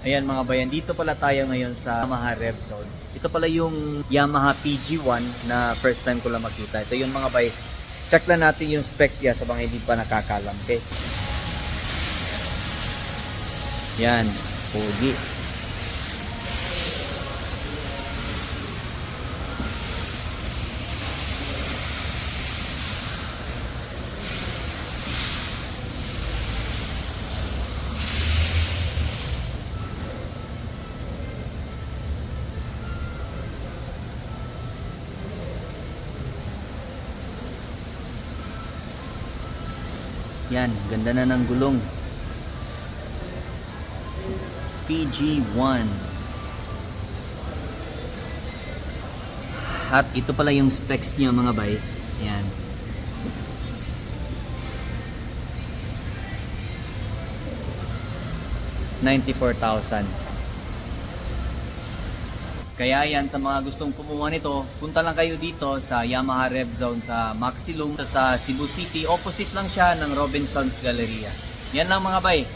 Ayan mga bayan, dito pala tayo ngayon sa Yamaha Rev Zone. Ito pala yung Yamaha PG1 na first time ko lang makita. Ito yung mga bay. Check lang natin yung specs niya sa mga hindi pa nakakalam. Okay? Yan, pogi. Yan, ganda na ng gulong. PG1. At ito pala yung specs niya mga bay. Yan. $94,000. Kaya yan, sa mga gustong kumuha nito, punta lang kayo dito sa Yamaha Rev Zone sa Maxilum sa Cebu City. Opposite lang siya ng Robinson's Galleria. Yan lang mga bay.